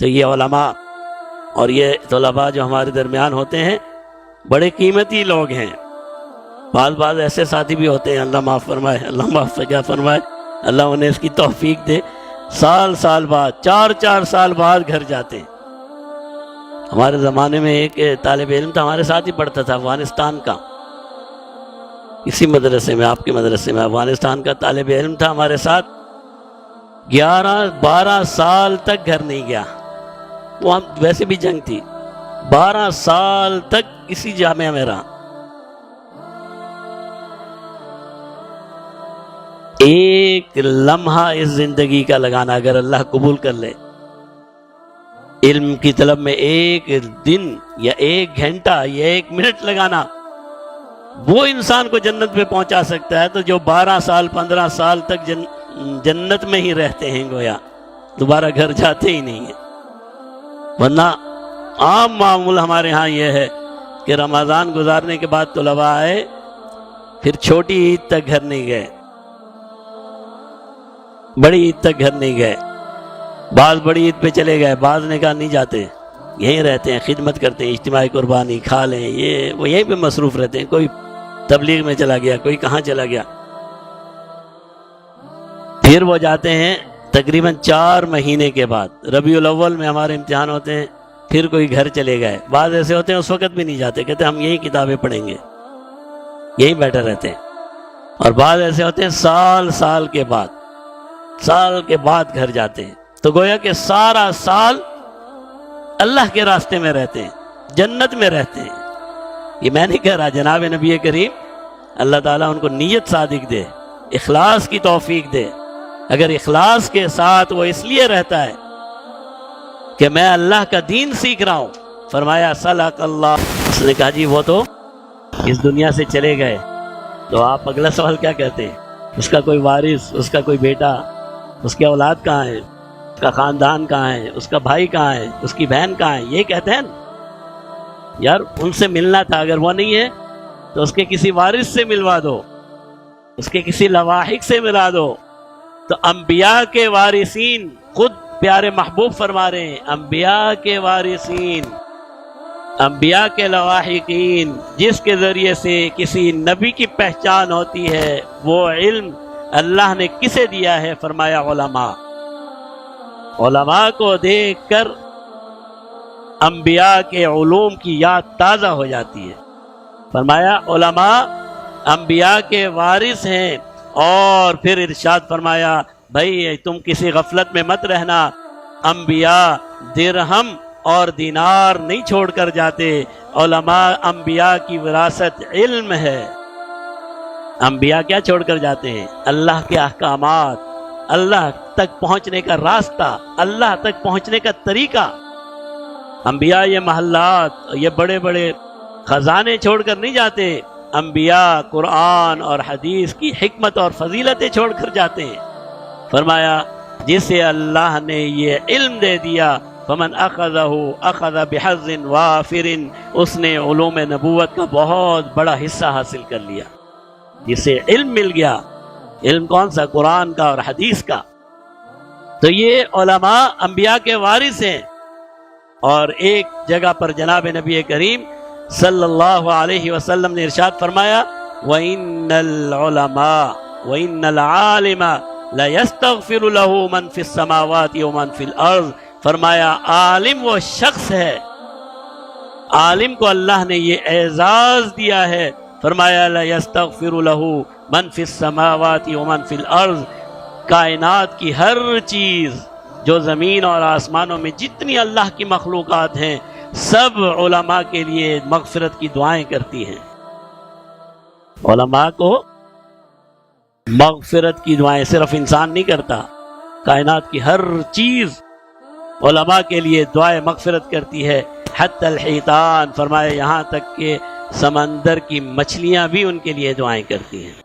تو یہ علماء اور یہ طلباء جو ہمارے درمیان ہوتے ہیں بڑے قیمتی لوگ ہیں. بعض ایسے ساتھی بھی ہوتے ہیں، اللہ معاف فرمائے، اللہ معاف سے کیا فرمائے، اللہ انہیں اس کی توفیق دے، سال بعد 4 سال بعد گھر جاتے ہیں. ہمارے زمانے میں ایک طالب علم تھا، ہمارے ساتھ ہی پڑھتا تھا، افغانستان کا، اسی مدرسے میں، آپ کے مدرسے میں، افغانستان کا طالب علم تھا ہمارے ساتھ. 11-12 سال تک گھر نہیں گیا. وہاں ویسے بھی جنگ تھی. 12 سال تک اسی جامعہ میں رہا. ایک لمحہ اس زندگی کا لگانا اگر اللہ قبول کر لے، علم کی طلب میں ایک دن یا 1 گھنٹہ یا 1 منٹ لگانا، وہ انسان کو جنت پہ پہنچا سکتا ہے. تو جو 12 سال 15 سال تک جنت میں ہی رہتے ہیں، گویا دوبارہ گھر جاتے ہی نہیں ہیں. ورنہ عام معمول ہمارے ہاں یہ ہے کہ رمضان گزارنے کے بعد طلباء آئے، پھر چھوٹی عید تک گھر نہیں گئے، بڑی عید تک گھر نہیں گئے. بعض بڑی عید پہ چلے گئے، بعض نے کہا نہیں جاتے، یہیں رہتے ہیں، خدمت کرتے ہیں، اجتماعی قربانی کھا لیں، وہ یہیں پہ مصروف رہتے ہیں. کوئی تبلیغ میں چلا گیا، کوئی کہاں چلا گیا. پھر وہ جاتے ہیں تقریباً 4 مہینے کے بعد. ربیع الاول میں ہمارے امتحان ہوتے ہیں، پھر کوئی گھر چلے گئے. بعض ایسے ہوتے ہیں اس وقت بھی نہیں جاتے، کہتے ہیں ہم یہی کتابیں پڑھیں گے، یہی بیٹھے رہتے ہیں. اور بعض ایسے ہوتے ہیں سال کے بعد گھر جاتے ہیں. تو گویا کہ سارا سال اللہ کے راستے میں رہتے ہیں، جنت میں رہتے ہیں. یہ میں نہیں کہہ رہا، جناب نبی کریم اللہ تعالیٰ ان کو نیت صادق دے، اخلاص کی توفیق دے. اگر اخلاص کے ساتھ وہ اس لیے رہتا ہے کہ میں اللہ کا دین سیکھ رہا ہوں، فرمایا صدق اللہ. اس نے کہا جی وہ تو اس دنیا سے چلے گئے، تو آپ اگلا سوال کیا کہتے ہیں؟ اس کا کوئی وارث، اس کا کوئی بیٹا، اس کی اولاد کہاں ہے، اس کا خاندان کہاں ہے، اس کا بھائی کہاں ہے، اس کی بہن کہاں ہے؟ یہ کہتے ہیں یار ان سے ملنا تھا، اگر وہ نہیں ہے تو اس کے کسی وارث سے ملوا دو، اس کے کسی لواحق سے ملا دو. تو انبیاء کے وارثین، خود پیارے محبوب فرما رہے ہیں، انبیاء کے وارثین، انبیاء کے لواحقین، جس کے ذریعے سے کسی نبی کی پہچان ہوتی ہے، وہ علم اللہ نے کسے دیا ہے؟ فرمایا علماء. علماء کو دیکھ کر انبیاء کے علوم کی یاد تازہ ہو جاتی ہے. فرمایا علماء انبیاء کے وارث ہیں. اور پھر ارشاد فرمایا بھائی تم کسی غفلت میں مت رہنا، انبیاء درہم اور دینار نہیں چھوڑ کر جاتے. علماء انبیاء کی وراثت علم ہے. انبیاء کیا چھوڑ کر جاتے ہیں؟ اللہ کے احکامات، اللہ تک پہنچنے کا راستہ، اللہ تک پہنچنے کا طریقہ. انبیاء یہ محلات، یہ بڑے بڑے خزانے چھوڑ کر نہیں جاتے. انبیاء قرآن اور حدیث کی حکمت اور فضیلتیں چھوڑ کر جاتے ہیں. فرمایا جسے اللہ نے یہ علم دے دیا فمن اخذہ اخذ بحظ وافر، اس نے علوم نبوت کا بہت بڑا حصہ حاصل کر لیا. جسے علم مل گیا، علم کون سا؟ قرآن کا اور حدیث کا. تو یہ علماء انبیاء کے وارث ہیں. اور ایک جگہ پر جناب نبی کریم صلی اللہ علیہ وسلم نے ارشاد فرمایا وَإِنَّ الْعُلَمَاءَ وَإِنَّ الْعَالِمَ لَيَسْتَغْفِرُ لَهُ مَنْ فِي السَّمَاوَاتِ وَمَنْ فِي الْأَرْضِ. فرمایا عالم وہ شخص ہے، عالم کو اللہ نے یہ اعزاز دیا ہے. فرمایا لَيَسْتَغْفِرُ لَهُ مَنْ فِي السَّمَاوَاتِ وَمَنْ فِي الْأَرْضِ. کائنات کی ہر چیز، جو زمین اور آسمانوں میں جتنی اللہ کی مخلوقات ہیں، سب علماء کے لیے مغفرت کی دعائیں کرتی ہیں. علماء کو مغفرت کی دعائیں صرف انسان نہیں کرتا، کائنات کی ہر چیز علماء کے لیے دعائیں مغفرت کرتی ہے. حتی الحیتان، فرمایا یہاں تک کہ سمندر کی مچھلیاں بھی ان کے لیے دعائیں کرتی ہیں.